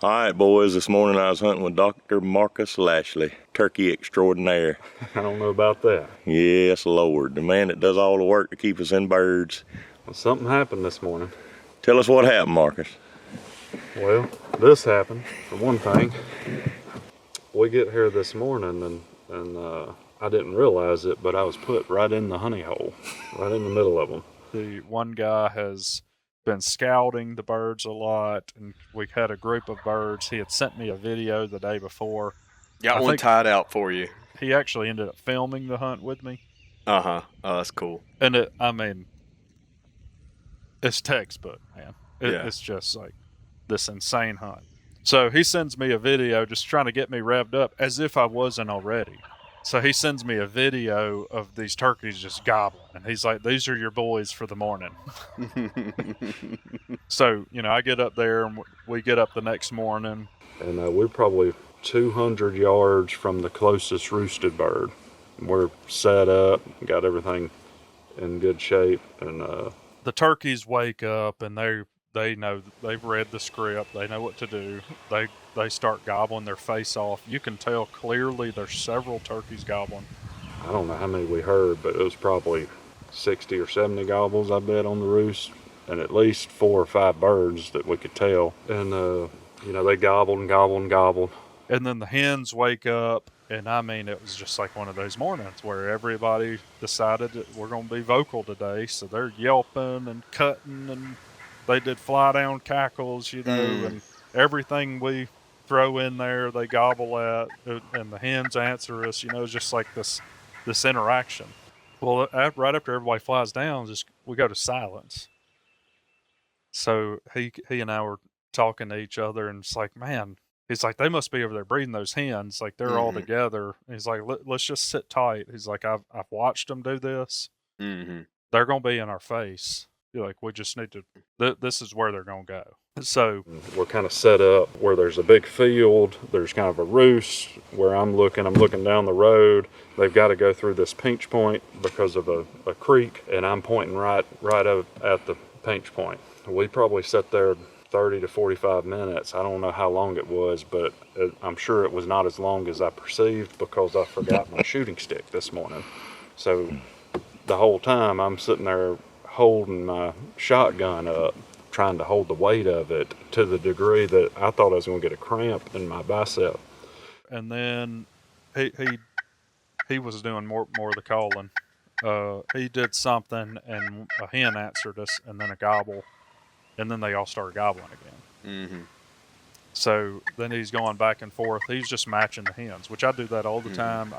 All right, boys, this morning I was hunting with Dr. Marcus Lashley, turkey extraordinaire. I don't know about that. Yes, Lord, the man that does all the work to keep us in birds. Well, something happened this morning. Tell us what happened, Marcus. Well, this happened, for one thing. We get here this morning and I didn't realize it, but I was put right in the honey hole, right in the middle of them. The one guy has been scouting the birds a lot, and we had a group of birds. He had sent me a video the day before. Got one tied out for you. He actually ended up filming the hunt with me. Uh-huh. Oh, that's cool. And it's textbook, man. It's just like this insane hunt. So he sends me a video just trying to get me revved up as if I wasn't already. So he sends me a video of these turkeys just gobbling. And he's like, these are your boys for the morning. So, I get up there and we get up the next morning. And we're probably 200 yards from the closest roosted bird. We're set up, got everything in good shape. And the turkeys wake up and they know, they've read the script, they know what to do. They start gobbling their face off. You can tell clearly there's several turkeys gobbling. I don't know how many we heard, but it was probably 60 or 70 gobbles, I bet, on the roost, and at least 4 or 5 birds that we could tell. And they gobbled and gobbled and gobbled. And then the hens wake up, and it was just like one of those mornings where everybody decided that we're going to be vocal today, so they're yelping and cutting, and they did fly down cackles, and everything we throw in there, they gobble at, and the hens answer us, it's just like this interaction. Well, right after everybody flies down, we go to silence. So he and I were talking to each other, and it's like, man, he's like, they must be over there breeding those hens. Like, they're all together. And he's like, let's just sit tight. He's like, I've watched them do this. Mm-hmm. They're going to be in our face. Like, we just need to, this is where they're going to go. So we're kind of set up where there's a big field. There's kind of a roost where I'm looking down the road. They've got to go through this pinch point because of a creek, and I'm pointing right up at the pinch point. We probably sat there 30 to 45 minutes. I don't know how long it was, but I'm sure it was not as long as I perceived because I forgot my shooting stick this morning. So the whole time I'm sitting there holding my shotgun up, trying to hold the weight of it to the degree that I thought I was going to get a cramp in my bicep. And then he was doing more of the calling. He did something, and a hen answered us, and then a gobble, and then they all started gobbling again. Mm-hmm. So then he's going back and forth. He's just matching the hens, which I do that all the time.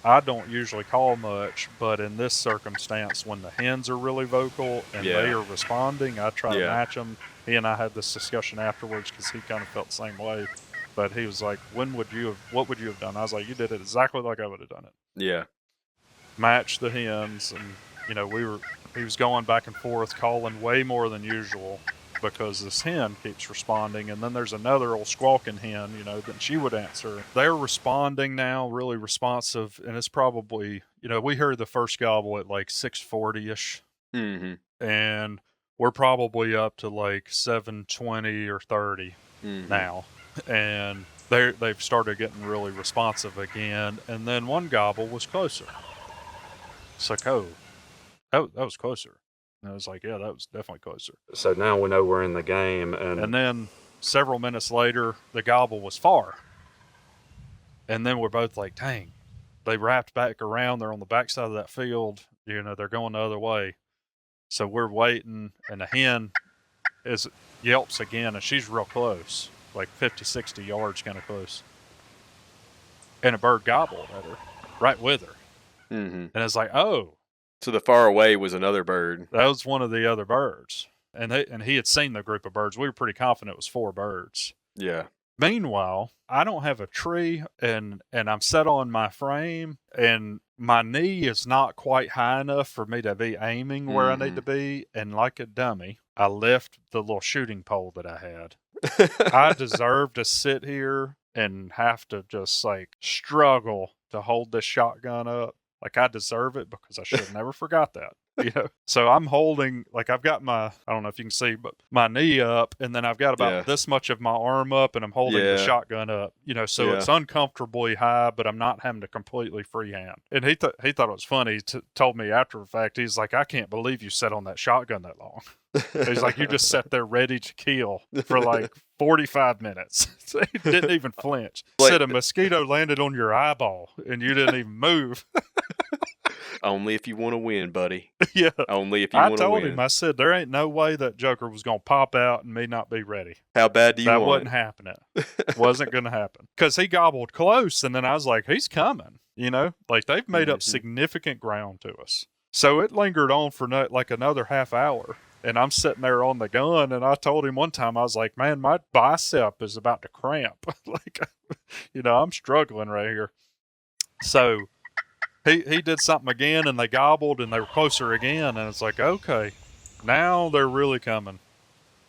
I don't usually call much, but in this circumstance, when the hens are really vocal and they are responding, I try to match them. He and I had this discussion afterwards because he kind of felt the same way. But he was like, what would you have done? I was like, you did it exactly like I would have done it. Yeah. Match the hens, and he was going back and forth, calling way more than usual because this hen keeps responding, and then there's another old squawking hen, that she would answer. They're responding now, really responsive, and it's probably, we heard the first gobble at like 6:40ish, and we're probably up to like 7:20 or 30 now, and they've started getting really responsive again, and then one gobble was closer. It's like, oh, that was closer. And I was like, yeah, that was definitely closer. So now we know we're in the game. And then several minutes later, the gobble was far. And then we're both like, dang, they wrapped back around. They're on the backside of that field. They're going the other way. So we're waiting, and the hen yelps again, and she's real close, like 50, 60 yards kind of close. And a bird gobbled at her, right with her. Mm-hmm. And it's like, oh. So the far away was another bird. That was one of the other birds. And he had seen the group of birds. We were pretty confident it was 4 birds. Yeah. Meanwhile, I don't have a tree, and I'm set on my frame, and my knee is not quite high enough for me to be aiming where I need to be. And like a dummy, I left the little shooting pole that I had. I deserve to sit here and have to just like struggle to hold this shotgun up. Like, I deserve it because I should have never forgot that. So I'm holding, like, I've got I don't know if you can see, but my knee up, and then I've got about this much of my arm up, and I'm holding the shotgun up, so it's uncomfortably high, but I'm not having to completely freehand. And he thought it was funny. He told me after the fact, he's like, I can't believe you sat on that shotgun that long. He's like, you just sat there ready to kill for like 45 minutes. So he didn't even flinch. Said a mosquito landed on your eyeball, and you didn't even move. Only if you want to win, buddy. Yeah. Only if you want to win. I told him, I said, there ain't no way that Joker was going to pop out and me not be ready. How bad do you want That wasn't happening. Wasn't going to happen. Because he gobbled close, and then I was like, he's coming. Like, they've made up significant ground to us. So it lingered on for like another half hour. And I'm sitting there on the gun, and I told him one time, I was like, man, my bicep is about to cramp. Like, I'm struggling right here. So he did something again, and they gobbled, and they were closer again, and it's like, okay, now they're really coming.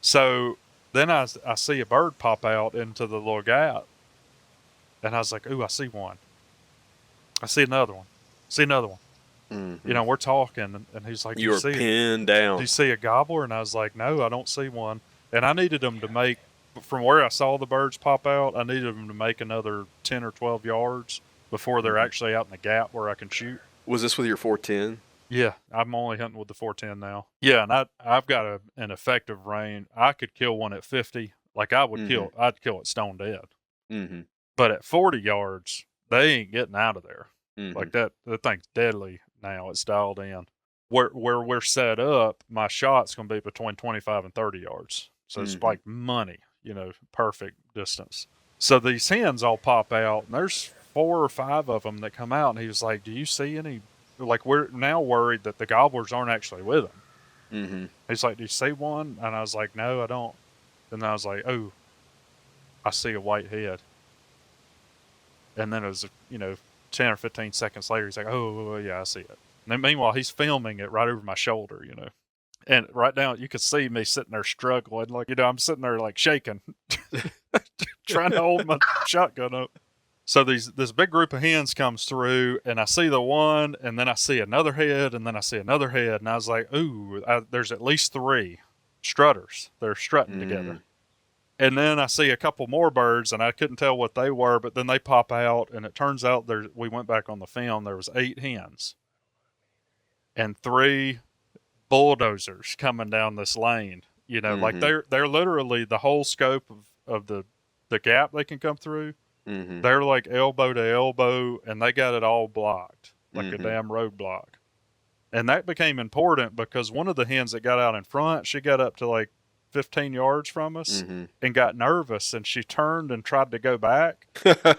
So then I see a bird pop out into the little gap, and I was like, ooh, I see one. I see another one. See another one. Mm-hmm. We're talking, and he's like, you were pinned down. Do you see a gobbler? And I was like, no, I don't see one. And I needed them to make, from where I saw the birds pop out, I needed them to make another 10 or 12 yards before they're actually out in the gap where I can shoot. Was this with your 410? Yeah, I'm only hunting with the 410 now. Yeah, and I've got an effective range. I could kill one at 50. Like, I'd kill it stone dead. Mm-hmm. But at 40 yards, they ain't getting out of there. Mm-hmm. Like, that thing's deadly now. It's dialed in. Where we're set up, my shot's going to be between 25 and 30 yards. So it's like money, perfect distance. So these hens all pop out, and there's 4 or 5 of them that come out, and he was like, do you see any? Like, we're now worried that the gobblers aren't actually with him. Mm-hmm. He's like, do you see one? And I was like, no, I don't. And then I was like, oh, I see a white head. And then it was, 10 or 15 seconds later, he's like, oh, yeah, I see it. And then meanwhile, he's filming it right over my shoulder, And right now, you can see me sitting there struggling. Like, I'm sitting there, like, shaking, trying to hold my shotgun up. So this big group of hens comes through, and I see the one, and then I see another head, and then I see another head. And I was like, ooh, there's at least 3 strutters. They're strutting together. And then I see a couple more birds, and I couldn't tell what they were, but then they pop out, and it turns out we went back on the film, there was 8 hens and 3 bulldozers coming down this lane. Like they're literally the whole scope of the gap they can come through. Mm-hmm. They're like elbow to elbow, and they got it all blocked, like a damn roadblock. And that became important because one of the hens that got out in front, she got up to like 15 yards from us and got nervous, and she turned and tried to go back,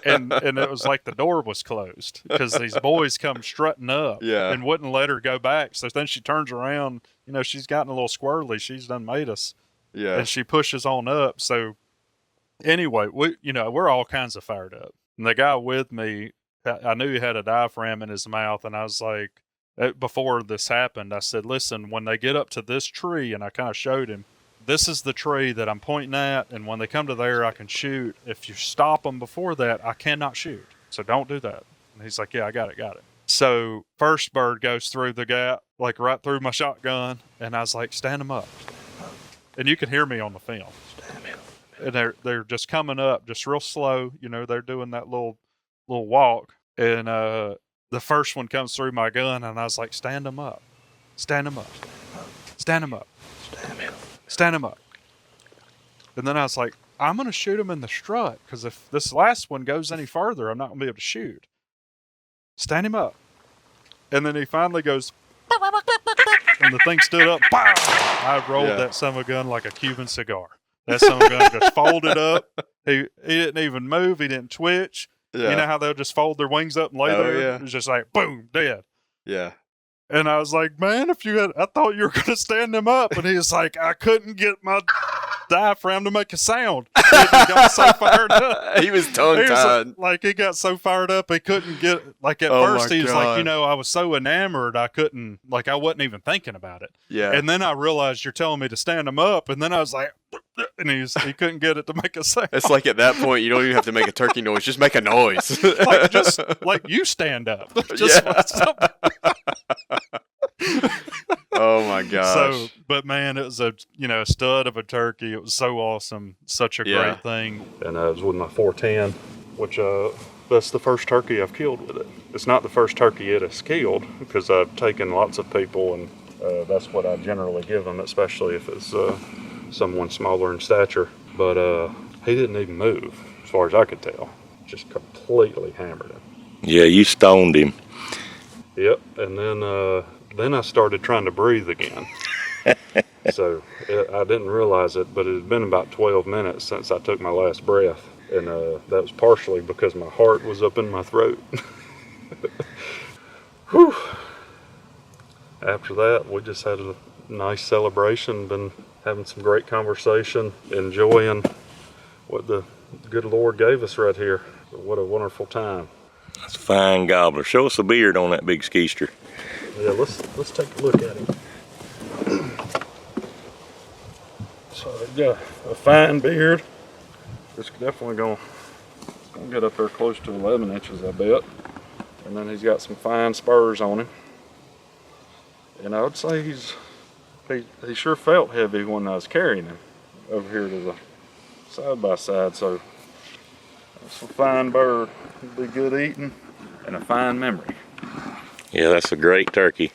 and it was like the door was closed because these boys come strutting up and wouldn't let her go back. So then she turns around, she's gotten a little squirrely. She's done made us. Yeah. And she pushes on up. So anyway, we're all kinds of fired up. And the guy with me, I knew he had a diaphragm in his mouth, and I was like, before this happened, I said, listen, when they get up to this tree, and I kind of showed him, this is the tree that I'm pointing at, and when they come to there, I can shoot. If you stop them before that, I cannot shoot. So don't do that. And he's like, yeah, I got it. So first bird goes through the gap, like right through my shotgun, and I was like, stand them up. And you can hear me on the film. And they're just coming up, just real slow. They're doing that little walk. And the first one comes through my gun, and I was like, stand them up. Stand them up. Stand them up. Stand him up. And then I was like, I'm going to shoot him in the strut, because if this last one goes any further, I'm not going to be able to shoot. Stand him up. And then he finally goes, and the thing stood up. Pow! I rolled that son of a gun like a Cuban cigar. That son of a gun just folded up. He didn't even move. He didn't twitch. Yeah. You know how they'll just fold their wings up and lay there? Yeah. It was just like, boom, dead. Yeah. And I was like, man, I thought you were going to stand him up. And he was like, I couldn't get my diaphragm to make a sound. He got so fired up. He was tongue-tied. He got so fired up, he couldn't get, at first he was like, I was so enamored, I couldn't, I wasn't even thinking about it. Yeah. And then I realized you're telling me to stand him up. And then I was like, and he couldn't get it to make a sound. It's like at that point, you don't even have to make a turkey noise. Just make a noise. just you stand up. Just my gosh. So, but man, it was a a stud of a turkey. It was so awesome, such a great thing. And it was with my 410, which that's the first turkey I've killed with it. It's not the first turkey it has killed because I've taken lots of people, and that's what I generally give them, especially if it's someone smaller in stature. But he didn't even move, as far as I could tell. Just completely hammered him. Yeah, you stoned him. Yep, and then I started trying to breathe again. So I didn't realize it, but it had been about 12 minutes since I took my last breath. And that was partially because my heart was up in my throat. Whew. After that, we just had a nice celebration, been having some great conversation, enjoying what the good Lord gave us right here. What a wonderful time. That's a fine gobbler. Show us a beard on that big skeester. Yeah, let's take a look at him. So he's got a fine beard. It's definitely gonna get up there close to 11 inches, I bet. And then he's got some fine spurs on him. And I would say he sure felt heavy when I was carrying him over here to the side by side. So that's a fine bird. It'll be good eating and a fine memory. Yeah, that's a great turkey.